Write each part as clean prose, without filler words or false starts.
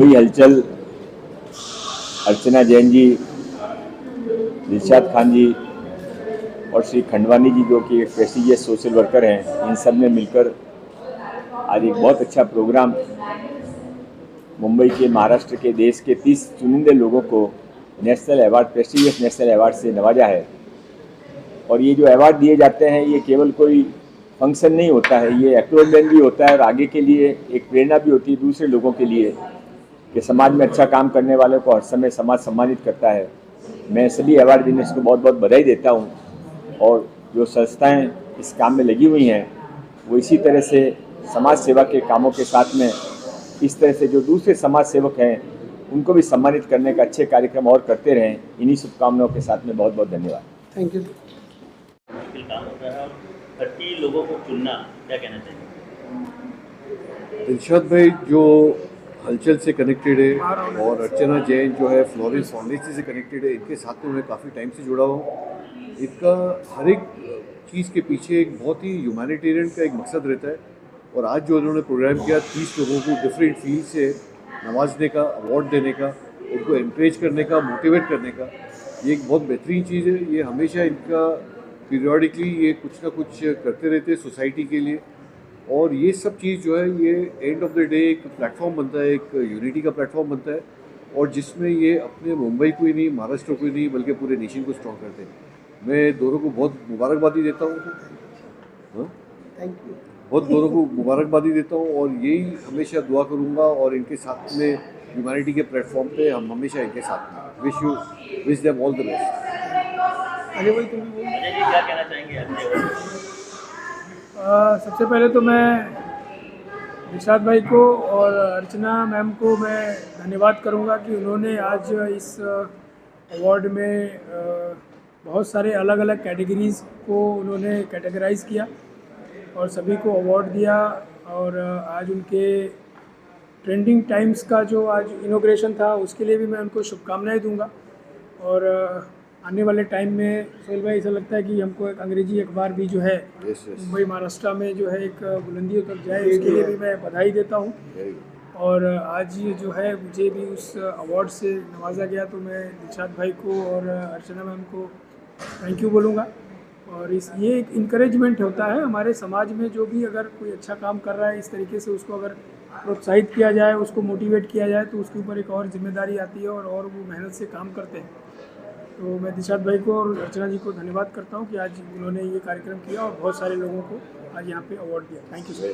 मुंबई हलचल, अर्चना जैन जी, दिलशाद खान जी और श्री खंडवानी जी जो कि एक प्रेस्टिजियस सोशल वर्कर हैं, इन सब ने मिलकर आज एक बहुत अच्छा प्रोग्राम मुंबई के, महाराष्ट्र के, देश के 30 चुनिंदे लोगों को national award, prestigious national award से नवाजा है। और ये जो अवार्ड दिए जाते हैं ये केवल कोई फंक्शन नहीं होता है, ये एक्नॉलेजमेंट भी होता है और आगे के लिए एक प्रेरणा भी होती है दूसरे लोगों के लिए कि समाज में अच्छा काम करने वालों को हर समय समाज सम्मानित करता है। मैं सभी अवार्ड विनर्स को बहुत बहुत बधाई देता हूँ और जो संस्थाएं इस काम में लगी हुई हैं वो इसी तरह से समाज सेवा के कामों के साथ में इस तरह से जो दूसरे समाज सेवक हैं उनको भी सम्मानित करने का अच्छे कार्यक्रम और करते रहें। इन्हीं शुभकामनाओं के साथ में बहुत बहुत धन्यवाद। Thank you. मुश्किल काम होता है और 30 लोगों को चुनना, क्या कहना चाहिए? दिलशाद भाई जो हलचल से कनेक्टेड है और अर्चना जैन जो है फ्लोरेंस फाउंडेशन से कनेक्टेड है, इनके साथ में मैं काफ़ी टाइम से जुड़ा हूँ। इनका हर एक चीज़ के पीछे एक बहुत ही ह्यूमैनिटेरियन का एक मकसद रहता है। और आज जो उन्होंने प्रोग्राम किया 30 लोगों को डिफरेंट फील्ड से नवाजने का, अवार्ड देने का, उनको एनकरेज करने का, मोटिवेट करने का, ये एक बहुत बेहतरीन चीज़ है। ये हमेशा इनका पीरियडिकली ये कुछ ना कुछ करते रहते हैं सोसाइटी के लिए। और ये सब चीज़ जो है ये एंड ऑफ द डे एक प्लेटफॉर्म बनता है, एक यूनिटी का प्लेटफॉर्म बनता है और जिसमें ये अपने मुंबई को ही नहीं, महाराष्ट्र को ही नहीं, बल्कि पूरे नेशन को स्ट्रॉन्ग करते हैं। मैं दोनों को बहुत मुबारकबादी देता हूँ। Thank you. बहुत दोनों को मुबारकबादी देता हूँ और यही हमेशा दुआ करूँगा और इनके साथ में ह्यूमैनिटी के प्लेटफॉर्म पे हम हमेशा इनके साथ में wish them all the best. Ajay भाई तुम भी अजय जी क्या कहना चाहेंगे अपने बारे में? सबसे पहले तो मैं दिलशाद भाई को और अर्चना मैम को मैं धन्यवाद करूंगा कि उन्होंने आज इस अवार्ड में बहुत सारे अलग अलग कैटेगरीज़ को उन्होंने कैटेगराइज़ किया और सभी को अवार्ड दिया। और आज उनके ट्रेंडिंग टाइम्स का जो आज इनॉग्रेशन था उसके लिए भी मैं उनको शुभकामनाएं दूंगा। और आने वाले टाइम में सोहेल भाई ऐसा लगता है कि हमको एक अंग्रेजी अखबार भी जो है मुंबई महाराष्ट्र में जो है एक बुलंदियों तक जाए, उसके लिए भी मैं बधाई देता हूँ। और आज ये जो है मुझे भी उस अवार्ड से नवाजा गया तो मैं दिलशाद भाई को और अर्चना मैम को थैंक यू बोलूँगा। और ये एक इनकरेजमेंट होता है हमारे समाज में, जो भी अगर कोई अच्छा काम कर रहा है इस तरीके से उसको अगर प्रोत्साहित किया जाए, उसको मोटिवेट किया जाए तो उसके ऊपर एक और जिम्मेदारी आती है और वो मेहनत से काम करते हैं। तो मैं दिलशाद भाई को और अर्चना जी को धन्यवाद करता हूँ कि आज उन्होंने ये कार्यक्रम किया और बहुत सारे लोगों को आज यहाँ पे अवार्ड दिया। Thank you sir.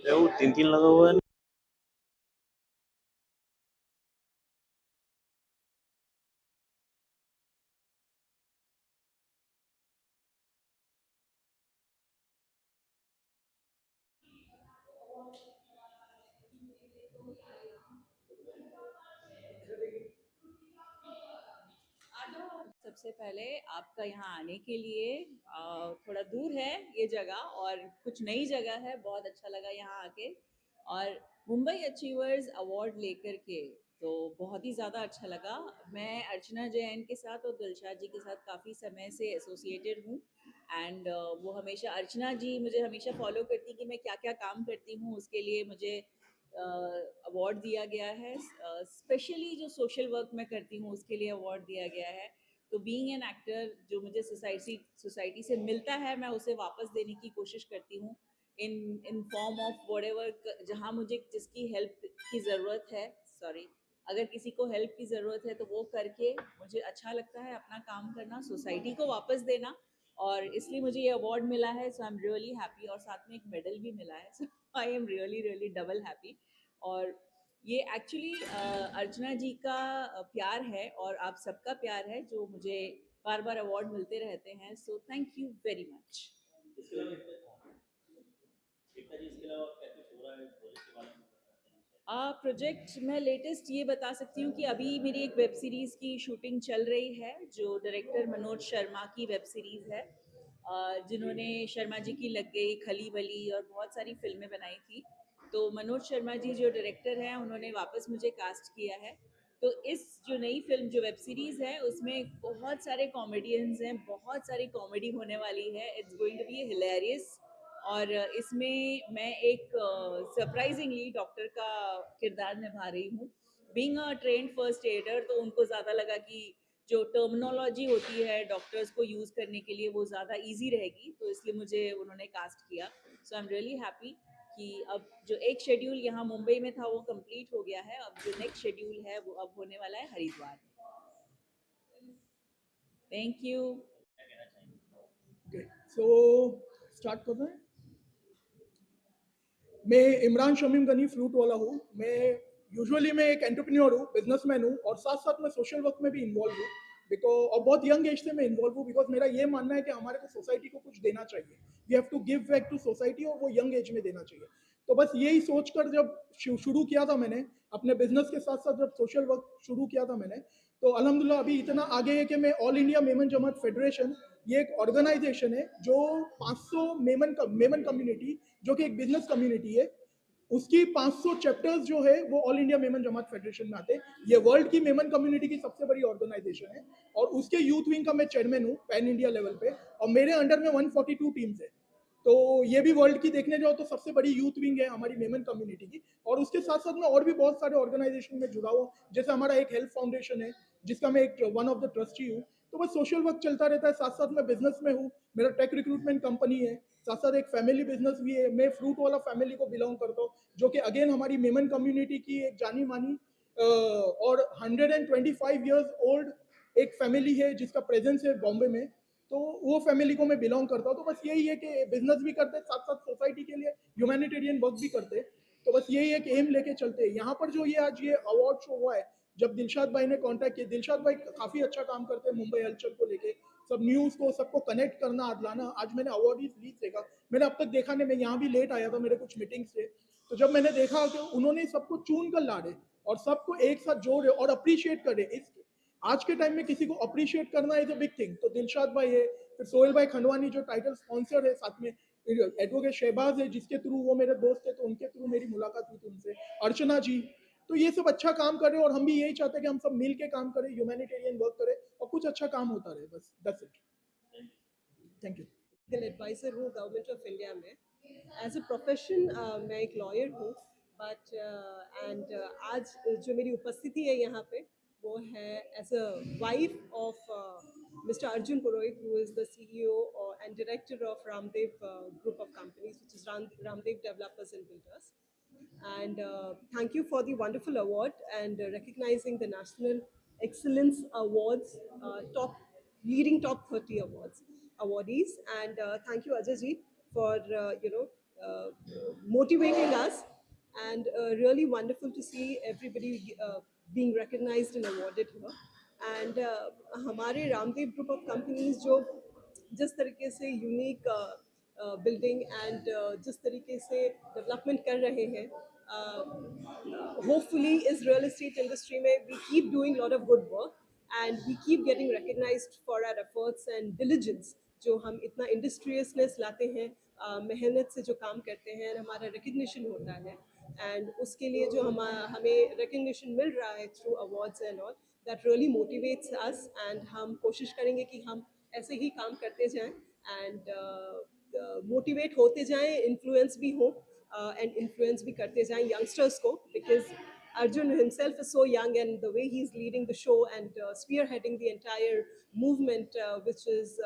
वो 3-3 लगा हुआ है। सबसे पहले आपका यहाँ आने के लिए थोड़ा दूर है ये जगह और कुछ नई जगह है, बहुत अच्छा लगा यहाँ आके। और मुंबई अचीवर्स अवार्ड लेकर के तो बहुत ही ज़्यादा अच्छा लगा। मैं अर्चना जैन के साथ और दिलशाद जी के साथ काफ़ी समय से एसोसिएटेड हूँ एंड वो हमेशा, अर्चना जी मुझे हमेशा फॉलो करती कि मैं क्या क्या काम करती हूँ, उसके लिए मुझे अवार्ड दिया गया है। स्पेशली जो सोशल वर्क मैं करती हूँ उसके लिए अवार्ड दिया गया है। तो बीइंग एन एक्टर जो मुझे सोसाइटी से मिलता है मैं उसे वापस देने की कोशिश करती हूँ इन फॉर्म ऑफ व्हाटएवर, जहाँ मुझे जिसकी हेल्प की ज़रूरत है, सॉरी, अगर किसी को हेल्प की ज़रूरत है तो वो करके मुझे अच्छा लगता है अपना काम करना, सोसाइटी को वापस देना। और इसलिए मुझे ये अवार्ड मिला है, so I am really happy. और साथ में एक मेडल भी मिला है, so I am really really double happy. और ये एक्चुअली अर्चना जी का प्यार है और आप सबका प्यार है जो मुझे बार बार अवार्ड मिलते रहते हैं, so thank you very much. इसके अलावा एकता जी, इसके अलावा क्या कुछ हो रहा है प्रोजेक्ट के बारे में बताना चाहिए? प्रोजेक्ट मैं लेटेस्ट ये बता सकती हूँ कि अभी मेरी एक वेब सीरीज़ की शूटिंग चल रही है जो डायरेक्टर मनोज शर्मा की वेब सीरीज़ है, जिन्होंने शर्मा जी की लग गई, खली बली और बहुत सारी फिल्में बनाई थी। तो मनोज शर्मा जी जो डायरेक्टर हैं उन्होंने वापस मुझे कास्ट किया है। तो इस जो नई फिल्म जो वेब सीरीज़ है उसमें बहुत सारे कॉमेडियंस हैं, बहुत सारी कॉमेडी होने वाली है। It's going to be hilarious. और इसमें मैं एक सरप्राइजिंगली डॉक्टर का किरदार निभा रही हूँ। Being a trained first aider, तो उनको ज़्यादा लगा कि जो टर्मिनोलॉजी होती है डॉक्टर्स को यूज़ करने के लिए वो ज़्यादा इजी रहेगी, तो इसलिए मुझे उन्होंने कास्ट किया। सो आई एम रियली हैप्पी कि अब जो एक शेड्यूल यहाँ मुंबई में था वो कंप्लीट हो गया है, अब जो नेक्स्ट शेड्यूल है वो अब होने वाला है हरिद्वार में। Thank you. Okay, so start कर रहे हैं। मैं इमरान शमीम गनी फ्रूट वाला हूँ। मैं एक एंटरप्रेन्योर हूँ, बिजनेसमैन हूँ और साथ साथ मैं सोशल वर्क में भी इन्वॉल्व हूँ। बिकॉज और बहुत यंग एज से मैं इन्वॉल्व हूँ, बिकॉज मेरा ये मानना है कि हमारे को सोसाइटी को कुछ देना चाहिए। We have to give back to society और वो यंग एज में देना चाहिए। तो बस यही सोचकर जब शुरू किया था मैंने अपने बिजनेस के साथ साथ, जब सोशल वर्क शुरू किया था मैंने, तो अल्हम्दुलिल्लाह अभी इतना आगे है कि मैं ऑल इंडिया मेमन जमात फेडरेशन, ये एक ऑर्गेनाइजेशन है जो 500 मेमन कम्युनिटी, जो कि एक बिजनेस कम्युनिटी है, उसकी 500 चैप्टर्स जो है वो ऑल इंडिया मेमन जमात फेडरेशन में आते हैं। ये वर्ल्ड की मेमन कम्युनिटी की सबसे बड़ी ऑर्गेनाइजेशन है और उसके यूथ विंग का मैं चेयरमैन हूँ पैन इंडिया लेवल पे, और मेरे अंडर में 142 टीम्स है। तो ये भी वर्ल्ड की देखने जाओ तो सबसे बड़ी यूथ विंग है हमारी मेमन कम्युनिटी की। और उसके साथ साथ मैं और भी बहुत सारे ऑर्गेनाइजेशन में जुड़ा हुआ, जैसे हमारा एक हेल्थ फाउंडेशन है जिसका मैं एक वन ऑफ द ट्रस्टी हूँ। तो बस सोशल वर्क चलता रहता है, साथ साथ मैं बिजनेस में हूँ, मेरा टेक रिक्रूटमेंट कंपनी है, साथ साथ एक फैमिली बिजनेस भी है। मैं फ्रूट वाला फैमिली को बिलोंग करता हूँ, जो कि अगेन हमारी मेमन कम्युनिटी की एक जानी मानी और 125 ईयर्स ओल्ड एक फैमिली है जिसका प्रेजेंस है बॉम्बे में। तो वो फैमिली को मैं बिलोंग करता हूँ। तो बस यही है कि बिजनेस भी करते हैं, साथ साथ सोसाइटी के लिए ह्यूमैनिटेरियन वर्क भी करते हैं। तो बस यही एक एम लेके चलते हैं। यहाँ पर जो ये आज ये अवार्ड शो हुआ है, जब दिलशाद भाई ने कांटेक्ट किया, दिलशाद भाई काफी अच्छा काम करते हैं मुंबई हलचल को लेके, सब न्यूज को सबको कनेक्ट करना, आज लाना। आज मैंने अवार्ड रिलीज देखा, मैंने अब तक देखा नहीं, मैं यहाँ भी लेट आया था मेरे कुछ मीटिंग से। तो जब मैंने देखा कि उन्होंने सबको चुन कर ला रहे और सबको एक साथ जोड़ रहे और अप्रिशिएट कर रहे, इस आज के टाइम में किसी को अप्रिशिएट करना इज अ बिग थिंग। तो दिलशाद भाई है, फिर सोहेल भाई खंडवानी जो टाइटल स्पॉन्सर है, साथ में एडवोकेट शहबाज है जिसके थ्रू, वो मेरे दोस्त है तो उनके थ्रू मेरी मुलाकात हुई थी उनसे, अर्चना जी। तो ये सब अच्छा काम कर रहे हैं और हम भी यही चाहते हैं कि हम सब मिल के काम करें, ह्यूमैनिटेरियन वर्क करें और कुछ अच्छा काम होता रहे। बस that's it, thank you. Legal adviser हूँ गवर्नमेंट ऑफ इंडिया में। एज अ प्रोफेशन मैं एक लॉयर हूँ, बट एंड आज जो मेरी उपस्थिति है यहाँ पे वो है as a wife of mister Arjun Purohit, who is the CEO and director of Ramdev group of companies, which is Ramdev Developers and Builders. And thank you for the wonderful award and recognizing the National Excellence Awards, leading top 30 awardees. And thank you, Ajay ji, for uh, motivating us. And really wonderful to see everybody being recognized and awarded here. And हमारे Ramdev group of companies जो जिस तरीके से unique building and जिस तरीके से development कर रहे हैं, होपफुली इस रियल एस्टेट इंडस्ट्री में we keep doing lot of good work and we keep getting recognised for our efforts and diligence. जो हम इतना इंडस्ट्रियसनेस लाते हैं, मेहनत से जो काम करते हैं, हमारा रिकग्निशन होता है। एंड उसके लिए जो हमें रिकग्निशन मिल रहा है through awards and all, that really motivates us. And हम कोशिश करेंगे कि हम ऐसे ही काम करते जाएं एंड मोटिवेट होते जाएं, इन्फ्लुएंस भी हो एंड इन्फ्लुएंस भी करते जाएं यंगस्टर्स को, because Arjun himself is so young, and the way he's leading the show and spearheading the entire movement, which is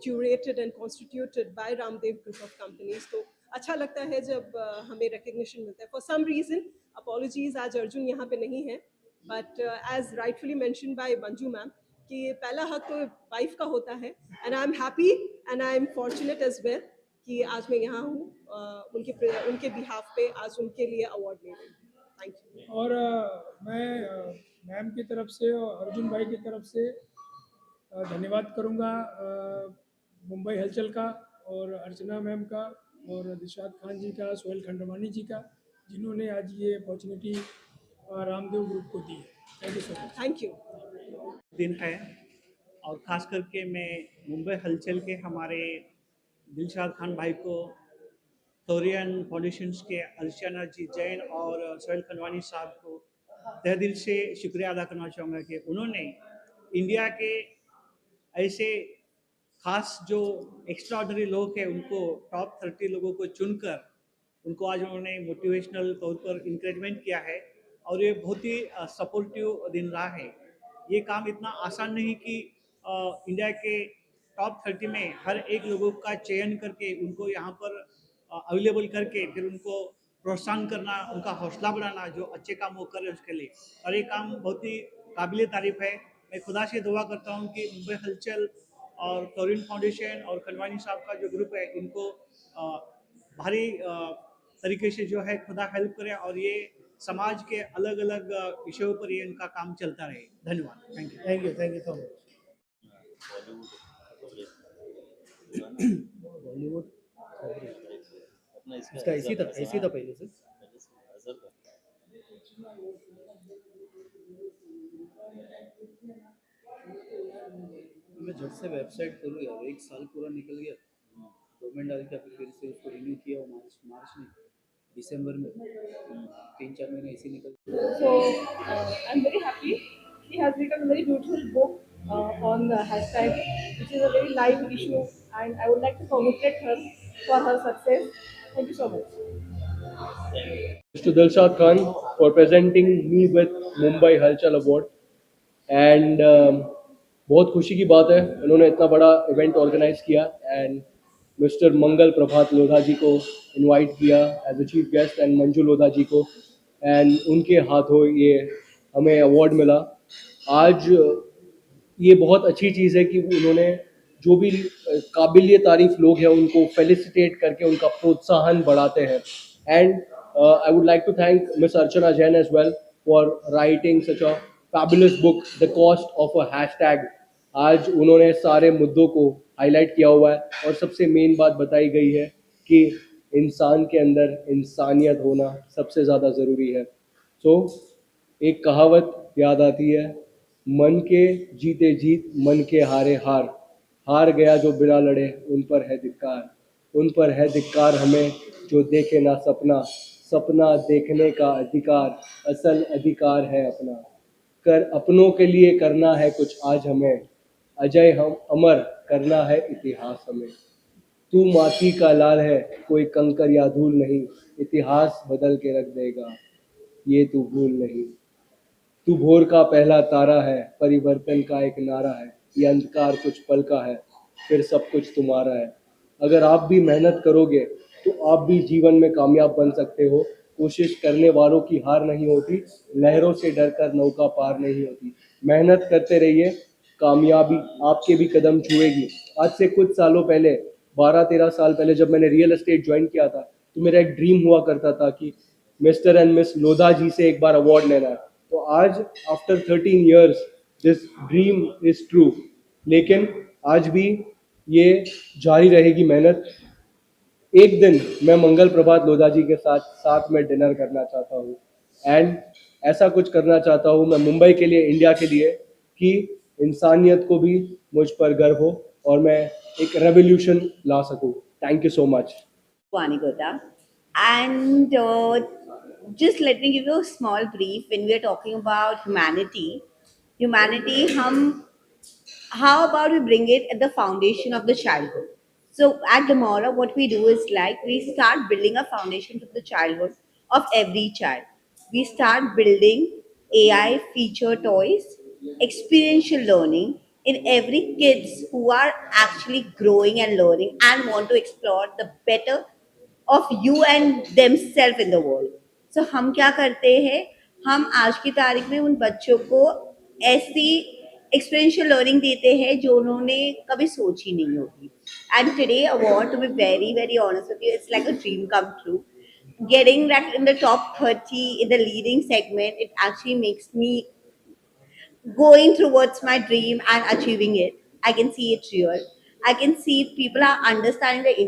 curated and constituted by Ramdev Group of Companies. तो अच्छा लगता है जब हमें recognition मिलता है. For some reason, apologies, आज अर्जुन यहाँ पे नहीं है, but as rightfully mentioned by Manju ma'am, कि पहला हक तो वाइफ का होता है, and I'm happy and I'm fortunate as well कि आज मैं यहाँ हूँ उनके बिहाफ पे आज उनके लिए अवार्ड ले रही हूँ. Thank you. और मैं मैम की तरफ से और अर्जुन भाई की तरफ से धन्यवाद करूँगा मुंबई हलचल का और अर्चना मैम का और दिलशाद खान जी का, सोहेल खंडवानी जी का, जिन्होंने आज ये अपॉर्चुनिटी रामदेव ग्रुप को दी है। Thank you so much. Thank you. दिन है और ख़ास करके मैं मुंबई हलचल के हमारे दिलशाद खान भाई को, तोरियन फाउंडेशंस के अर्चना जी जैन और सोहेल खंडवानी साहब को तहे दिल से शुक्रिया अदा करना चाहूँगा कि उन्होंने इंडिया के ऐसे खास जो एक्स्ट्राऑर्डिनरी लोग हैं उनको टॉप 30 लोगों को चुनकर उनको आज उन्होंने मोटिवेशनल तौर पर इंकरेजमेंट किया है और ये बहुत ही सपोर्टिव दिन रहा है। ये काम इतना आसान नहीं कि इंडिया के टॉप 30 में हर एक लोगों का चयन करके उनको यहाँ पर अवेलेबल करके फिर उनको प्रोत्साहन करना, उनका हौसला बढ़ाना, जो अच्छे काम वो कर रहे हैं उसके लिए। और ये काम बहुत ही काबिल तारीफ है। मैं खुदा से दुआ करता हूँ कि मुंबई हलचल और तोरिन फाउंडेशन और खंडवानी साहब का जो ग्रुप है इनको भारी तरीके से जो है खुदा हेल्प करे और ये समाज के अलग अलग विषयों पर ये इनका काम चलता रहे। धन्यवाद। Thank you so much. Bollywood अपना इसका ऐसी था पहले से। असर था। मैं झट से वेबसाइट खोलूँ यार, 1 साल पूरा निकल गया। गवर्नमेंट डाल के अभी फिर से उसको रिन्यू किया मार्च में, दिसंबर में 3-4 महीने ऐसे निकल। So I'm very happy. She has written a very beautiful book on the hashtag, which is a very live issue, and I would like to congratulate her for her success. Thank you so much. To Dilshad Khan for presenting me with Mumbai Halchal Award and बहुत खुशी की बात है उन्होंने इतना बड़ा event organise किया and mister Mangal Prabhat Lodha ji को इनवाइट किया as a chief guest and Manju Lodha ji को एंड उनके हाथों ये हमें अवार्ड मिला। आज ये बहुत अच्छी चीज़ है कि उन्होंने जो भी काबिल तारीफ लोग हैं उनको फेलिसिटेट करके उनका प्रोत्साहन बढ़ाते हैं and I would like to thank Miss Archana Jain as well for writing such a fabulous book, The Cost of a Hashtag. आज उन्होंने सारे मुद्दों को हाईलाइट किया हुआ है और सबसे मेन बात बताई गई है कि इंसान के अंदर इंसानियत होना सबसे ज़्यादा ज़रूरी है। तो एक कहावत याद आती है, मन के जीते जीत मन के हारे हार, हार गया जो बिना लड़े उन पर है धिक्कार, उन पर है धिक्कार हमें जो देखे ना सपना, सपना देखने का अधिकार, असल अधिकार है अपना, कर अपनों के लिए करना है कुछ आज हमें, अजय हम अमर करना है इतिहास हमें। तू माटी का लाल है कोई कंकर या धूल नहीं, इतिहास बदल के रख देगा ये तू भूल नहीं। तू भोर का पहला तारा है, परिवर्तन का एक नारा है, ये अंधकार कुछ पल का है, फिर सब कुछ तुम्हारा है। अगर आप भी मेहनत करोगे तो आप भी जीवन में कामयाब बन सकते हो। कोशिश करने वालों की हार नहीं होती, लहरों से डरकर नौका पार नहीं होती। मेहनत करते रहिए, कामयाबी आपके भी कदम छुएगी। आज से कुछ सालों पहले, 12-13 साल पहले जब मैंने रियल एस्टेट ज्वाइन किया था तो मेरा एक ड्रीम हुआ करता था कि मिस्टर एंड मिस लोधा जी से एक बार अवार्ड लेना है। तो आज after 13 years this dream is true. लेकिन आज भी ये जारी रहेगी मेहनत। एक दिन मैं मंगल प्रभात लोधा जी के साथ में डिनर करना चाहता हूँ एंड ऐसा कुछ करना चाहता हूँ मैं मुंबई के लिए, इंडिया के लिए, कि इंसानियत को भी मुझ पर गर्व हो और मैं एक रेवोल्यूशन ला सकूँ। Thank you so much. Vanigota. And just let me give you a small brief. When we are talking about humanity, how about we bring it at the foundation of the childhood? So at Gamora, what we do is like we start building a foundation of the childhood of every child. We start building AI feature toys, experiential learning in every kids who are actually growing and learning and want to explore the better of you and themselves in the world. So हम क्या करते हैं, हम आज की तारीख में उन बच्चों को ऐसी एक्सपीरियंशियल लर्निंग देते हैं जो उन्होंने कभी सोची नहीं होगी। And today award, to be very very honest with you, it's like a dream come true getting that in the top 30 in the leading segment, it actually makes me going towards my dream and achieving it. I can see it real. I can see people are understanding the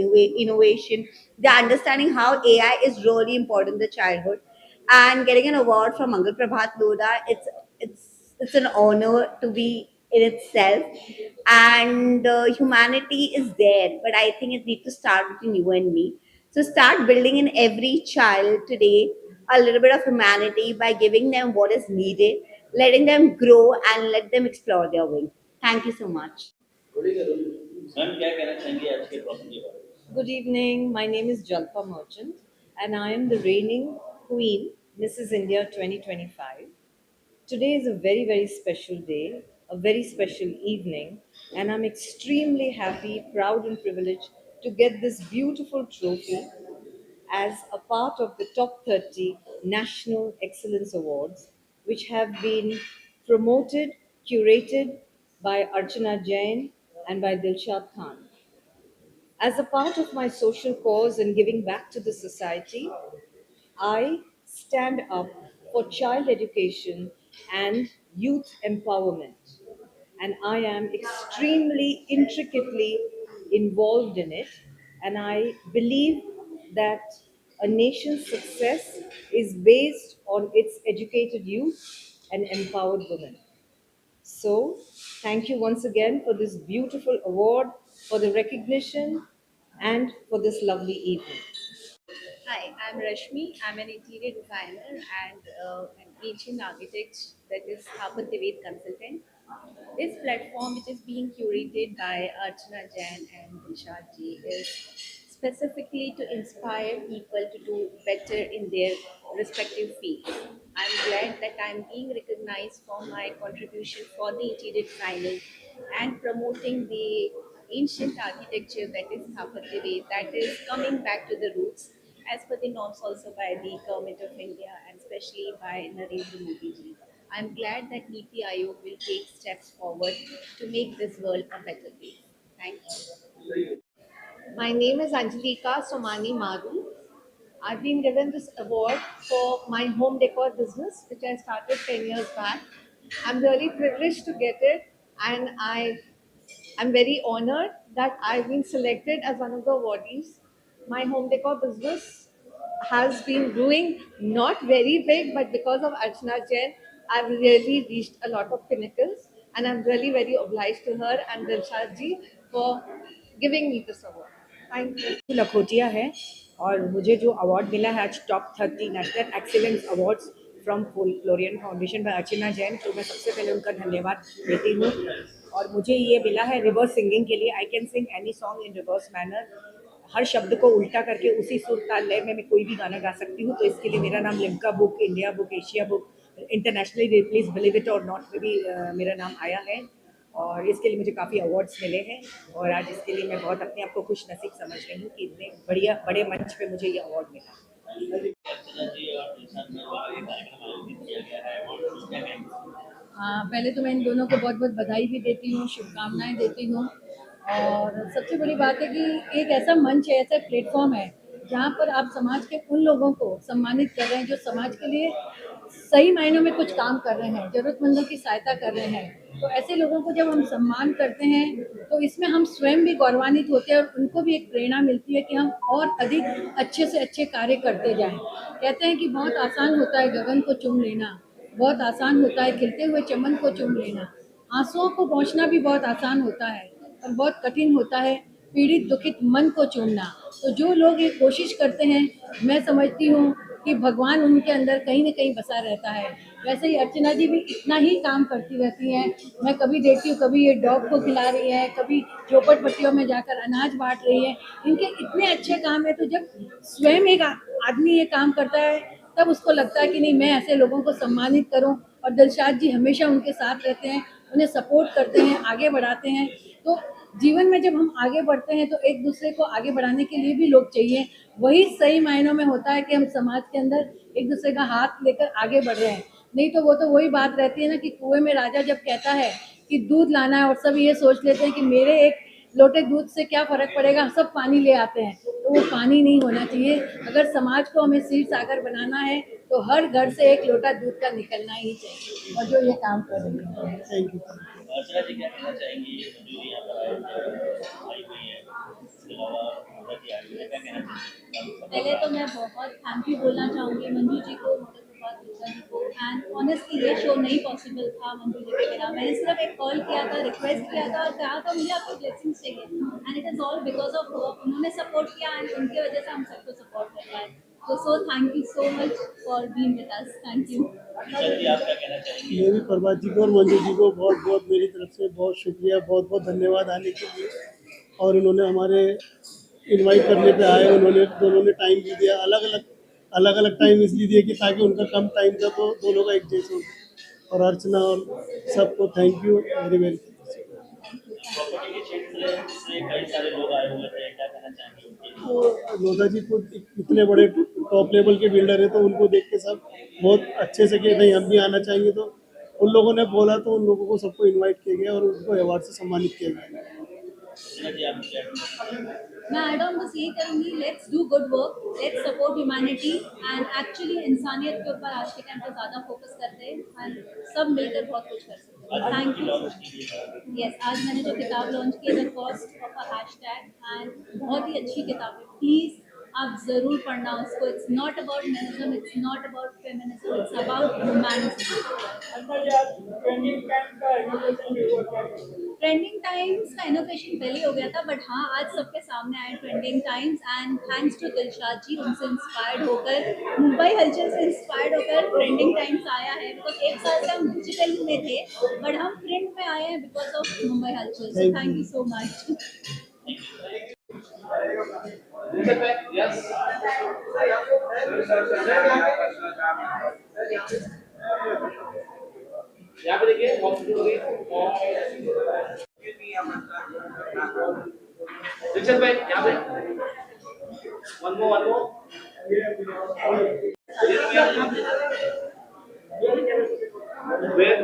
innovation. They're understanding how AI is really important in the childhood. And getting an award from Mangal Prabhat Lodha, it's an honor to be in itself. And humanity is there, but I think it needs to start between you and me. So start building in every child today a little bit of humanity by giving them what is needed, letting them grow and let them explore their wing. Thank you so much. Ma'am क्या कहना चाहेंगे आज के topic के बारे में? Good evening. My name is Jalpa Merchant, and I am the reigning Queen, Mrs. India 2025. Today is a very, very special day, a very special evening, and I'm extremely happy, proud, and privileged to get this beautiful trophy as a part of the top 30 National Excellence Awards, which have been promoted, curated by Archana Jain and by Dilshad Khan. As a part of my social cause and giving back to the society, I stand up for child education and youth empowerment. And I am extremely intricately involved in it. And I believe that a nation's success is based on its educated youth and empowered women. So, thank you once again for this beautiful award, for the recognition, and for this lovely evening. Hi, I'm Rashmi. I'm an interior designer and an ancient architect, that is Thapat Devet consultant. This platform, which is being curated by Archana Jain and Dilshad Ji, is specifically to inspire people to do better in their respective fields. I'm glad that I'm being recognized for my contribution for the interior designing and promoting the ancient architecture, that is Sthapatyaved, that is coming back to the roots as per the norms also by the Government of India and especially by Narendra Modi ji. I'm glad that Niti Aayog will take steps forward to make this world a better place. Thank you. My name is Anjalika Somani Maru. I've been given this award for my home decor business, which I started 10 years back. I'm really privileged to get it, and I'm very honored that I've been selected as one of the awardees. My home decor business has been doing not very big, but because of Archana Jain, I've really reached a lot of pinnacles, and I'm really very obliged to her and Dilshad ji for giving me this award. Thank you. Lakhotia है और मुझे जो award मिला है आज top 30 national excellence awards from Florian foundation by Archana Jain, तो मैं सबसे पहले उनका धन्यवाद देती हूँ। और मुझे ये मिला है रिवर्स सिंगिंग के लिए। I can sing any song in reverse manner, हर शब्द को उल्टा करके उसी सुर ताल लय में मैं कोई भी गाना गा सकती हूँ। तो इसके लिए मेरा नाम Limca book, India book, Asia book, internationally please believe it और नॉट में भी मेरा नाम आया है। और इसके लिए मुझे काफ़ी अवार्ड्स मिले हैं और आज इसके लिए मैं बहुत अपने आप को खुश नसीब समझ रही हूँ कि इतने बड़े मंच पे मुझे ये अवार्ड मिला। पहले तो मैं इन दोनों को बहुत बहुत बधाई भी देती हूँ, शुभकामनाएं देती हूँ। और सबसे बड़ी बात है कि एक ऐसा मंच है, ऐसा प्लेटफॉर्म है जहाँ पर आप समाज के उन लोगों को सम्मानित कर रहे हैं जो समाज के लिए सही मायनों में कुछ काम कर रहे हैं, ज़रूरतमंदों की सहायता कर रहे हैं। तो ऐसे लोगों को जब हम सम्मान करते हैं तो इसमें हम स्वयं भी गौरवान्वित होते हैं और उनको भी एक प्रेरणा मिलती है कि हम और अधिक अच्छे से अच्छे कार्य करते जाएं। कहते हैं कि बहुत आसान होता है गगन को चूम लेना, बहुत आसान होता है खिलते हुए चमन को चूम लेना, आंसुओं को पहुँचना भी बहुत आसान होता है और बहुत कठिन होता है पीड़ित दुखित मन को चूमना। तो जो लोग ये कोशिश करते हैं, मैं समझती हूँ कि भगवान उनके अंदर कहीं ना कहीं बसा रहता है। वैसे ही अर्चना जी भी इतना ही काम करती रहती हैं। मैं कभी देखती हूँ, कभी ये डॉग को खिला रही है, कभी झोपड़ पट्टियों में जाकर अनाज बांट रही है। इनके इतने अच्छे काम है, तो जब स्वयं एक आदमी ये काम करता है तब उसको लगता है कि नहीं, मैं ऐसे लोगों को सम्मानित करूँ। और दिलशाद जी हमेशा उनके साथ रहते हैं, उन्हें सपोर्ट करते हैं, आगे बढ़ाते हैं। तो जीवन में जब हम आगे बढ़ते हैं तो एक दूसरे को आगे बढ़ाने के लिए भी लोग चाहिए। वही सही मायनों में होता है कि हम समाज के अंदर एक दूसरे का हाथ लेकर आगे बढ़ रहे हैं। नहीं तो वो तो वही बात रहती है ना कि कुएं में राजा जब कहता है कि दूध लाना है और सब ये सोच लेते हैं कि मेरे एक लोटे दूध से क्या फर्क पड़ेगा, सब पानी ले आते हैं, तो वो पानी नहीं होना चाहिए। अगर समाज को हमें क्षीर सागर बनाना है तो हर घर से एक लोटा दूध का निकलना ही चाहिए, और जो ये काम कर रही है। Thank you. अर्चना जी क्या कहना चाहेंगी? मंजू जी यहाँ पर आई हुई है, इसके अलावा मोदा जी आई हुई है, क्या कहना चाहेंगी? पहले तो मैं बहुत थैंक यू बोलना चाहूँगी मंजू जी को, मोटर प्रभात गुप्ता जी को। एंड ऑनेस्टली ये शो नहीं पॉसिबल था मंजू जी के बिना। मैंने सिर्फ एक कॉल किया था, रिक्वेस्ट किया था और कहा था मुझे आपकी ब्लेसिंग्स चाहिए, and it is all because of her. उन्होंने सपोर्ट किया एंड उनकी वजह से हम सबको सपोर्ट कर पाए। So thank you so much for being with us. Thank you. Isha जी आप क्या कहना चाहेंगी? मैं भी प्रभात जी को और मंजू जी को बहुत बहुत मेरी तरफ से बहुत शुक्रिया, बहुत बहुत धन्यवाद आने के लिए। और उन्होंने हमारे इनवाइट करने पे आए, उन्होंने दोनों ने टाइम भी दिया, अलग अलग टाइम इसलिए दिया कि ताकि उनका कम टाइम था तो दोनों का एक जैसे हो। और अर्चना और सबको thank you very very. Property के क्षेत्र से कई सारे लोग आए हुए थे, क्या कहना चाहेंगे? तो लोधा जी को इतने बड़े टॉप लेवल के बिल्डर है तो उनको देख के सब बहुत अच्छे से कि नहीं हम भी आना चाहेंगे, तो उन लोगों ने बोला तो उन लोगों को सबको इनवाइट किया गया और उनको अवार्ड से सम्मानित किया गया। मैं ऐड ऑन बस यही करूँगी, let's do good work, let's support humanity and actually इंसानियत के ऊपर आज के टाइम पे ज़्यादा फोकस करते हैं एंड सब मिलकर बहुत कुछ कर सकते हैं। Thank you. यस, आज मैंने जो किताब लॉन्च की the cost of a hashtag, and बहुत ही अच्छी किताब है, प्लीज़ आप ज़रूर पढ़ना उसको। It's not about menism, it's not about feminism, it's about humanity. Trending times का इनोवेशन पहले हो गया था, बट हाँ आज सबके सामने आए trending times, and thanks to Dilshad ji, उनसे इंस्पायर्ड होकर, मुंबई हलचल से इंस्पायर्ड होकर ट्रेंडिंग टाइम्स आया है। बिकॉज एक साल से हम डिजिटल में थे बट हम प्रिंट में आए हैं बिकॉज ऑफ मुंबई हलचल। So thank you so much. यहाँ पे देखिए रिचर्ड भाई यहाँ पे one more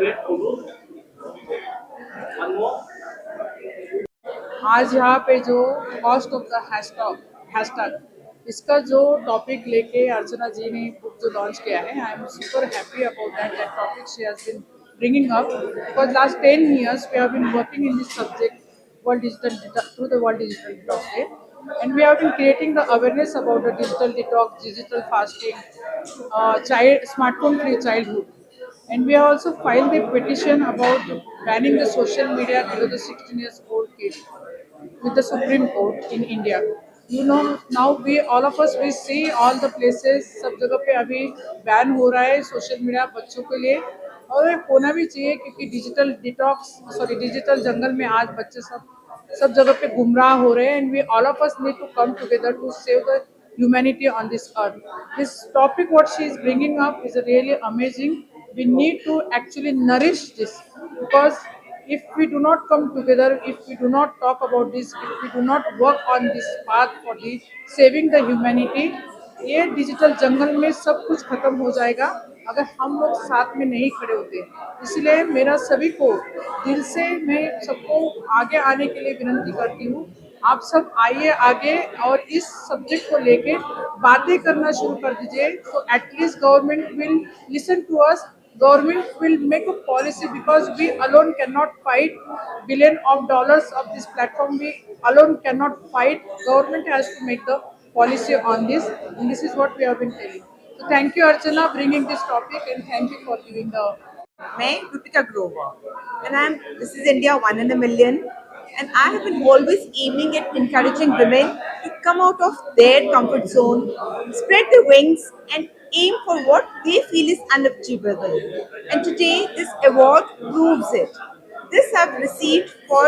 weight one more. आज यहाँ पे जो कॉस्ट ऑफ द हैशटैग इसका जो टॉपिक लेके अर्चना जी ने बुक जो लॉन्च किया है, I am super happy about that topic she has been bringing up, because last 10 years we have been working in this subject through the World Digital Detox Day, and we have been creating the awareness about the digital detox, digital fasting, smartphone free childhood, and we have also filed a petition about banning the social media below the 16 years old kids with the Supreme Court in India. You know, now all of us see all the places, सब जगह पे अभी ban हो रहा है social media बच्चों के लिए, और ये होना भी चाहिए क्योंकि डिजिटल जंगल में आज बच्चे सब जगह पे गुमराह हो रहे हैं, and we all of us need to come together to save the humanity on this earth. This topic what she is bringing up is really amazing. We need to actually nourish this, because if we do not come together, if we do not talk about this, if we do not work on this path for the saving the humanity, ये digital जंगल में सब कुछ खत्म हो जाएगा अगर हम लोग साथ में नहीं खड़े होते। इसलिए मेरा सभी को दिल से मैं सबको आगे आने के लिए विनती करती हूँ, आप सब आइए आगे और इस सब्जेक्ट को लेके बातें करना शुरू कर दीजिए। So at least government will listen to us, government will make a policy, because we alone cannot fight billion of dollars of this platform. We alone cannot fight. Government has to make the policy on this, and this is what we have been telling. So thank you Archana bringing this topic, and thank you for giving the. मैं Rutika Grover, and this is India 1 in a million, and I have been always aiming at encouraging women to come out of their comfort zone, spread their wings, and aim for what they feel is unachievable. And today this award proves it. This I have received for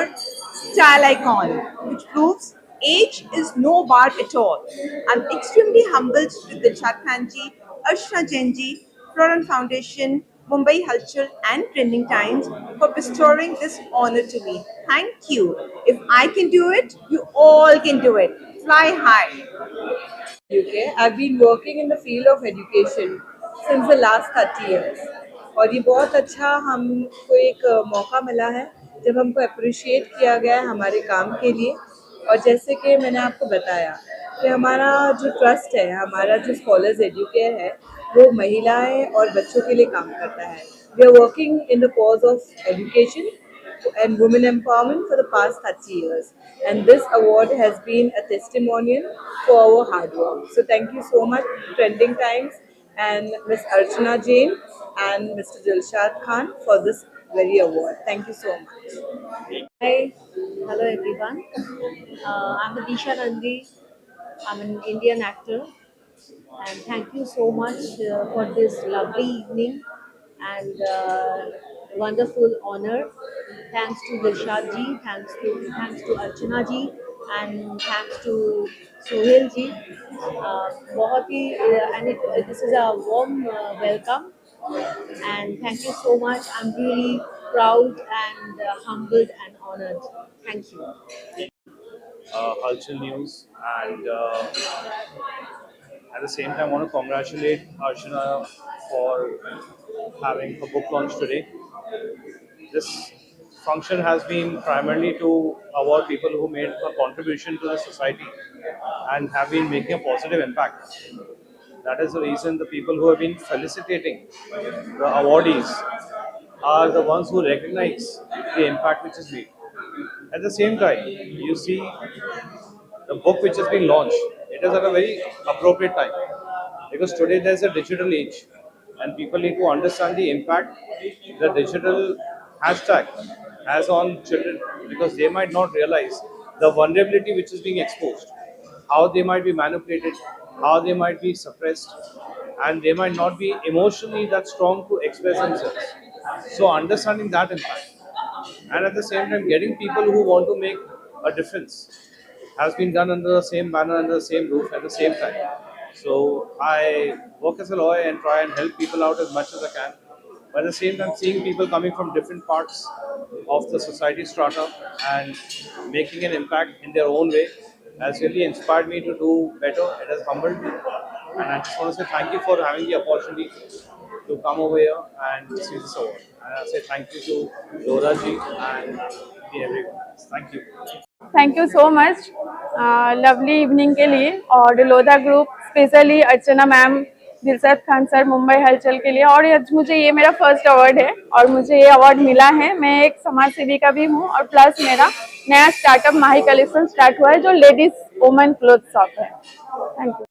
Style Icon, which proves age is no bar at all. I'm extremely humbled to Dilshad Khan ji, Archana Jain ji, Florin Foundation, Mumbai Halchal and Trending Times for bestowing this honor to me. Thank you. If I can do it, you all can do it. Fly high. UK. I've been working in the field of education since the last 30 years. और ये बहुत अच्छा हमको एक मौका मिला है जब हमको अप्रिशिएट किया गया है हमारे काम के लिए। और जैसे कि मैंने आपको बताया कि हमारा जो ट्रस्ट है, हमारा जो स्कॉलर्स एजुकेयर है, वो महिलाएं और बच्चों के लिए काम करता है। We are working in the cause of education and women empowerment for the past 30 years, and this award has been a testimonial for our hard work. So thank you so much, Trending Times and Miss Archana Jain and Mr. Dilshad Khan, for this very award. Thank you so much. Hi, hello everyone. I'm Adisha Nandi. I'm an Indian actor, and thank you so much for this lovely evening and wonderful honor. Thanks to Dilshad ji, thanks to Archana ji, and thanks to Sohail ji. बहुत ही and this is a warm welcome, and thank you so much. I'm really proud and humbled and honored. Thank you. Halchal News, and at the same time, I want to congratulate Archana for having a book launch today. This function has been primarily to award people who made a contribution to the society and have been making a positive impact. That is the reason the people who have been felicitating the awardees are the ones who recognize the impact which is made. At the same time, you see the book which has been launched, it is at a very appropriate time, because today there is a digital age and people need to understand the impact the digital hashtag has on children, because they might not realize the vulnerability which is being exposed, how they might be manipulated, how they might be suppressed, and they might not be emotionally that strong to express themselves. So understanding that impact, and at the same time getting people who want to make a difference, has been done under the same banner, under the same roof at the same time. So I work as a lawyer and try and help people out as much as I can. But at the same time, seeing people coming from different parts of the society strata and making an impact in their own way has really inspired me to do better. It has humbled me. And I just want to say thank you for having the opportunity to come over here and receive this award. And I say thank you to Laura ji and everyone. Thank you. Thank you so much lovely evening के लिए, और Lodha group specially अर्चना ma'am, Dilshad Khan sir, Mumbai हलचल के लिए। और आज मुझे ये मेरा फर्स्ट अवार्ड है और मुझे ये अवार्ड मिला है। मैं एक समाज सेविका भी हूँ, और प्लस मेरा नया स्टार्टअप माही कलेक्शन स्टार्ट हुआ है जो लेडीज वुमेन क्लोथ शॉप है। Thank you.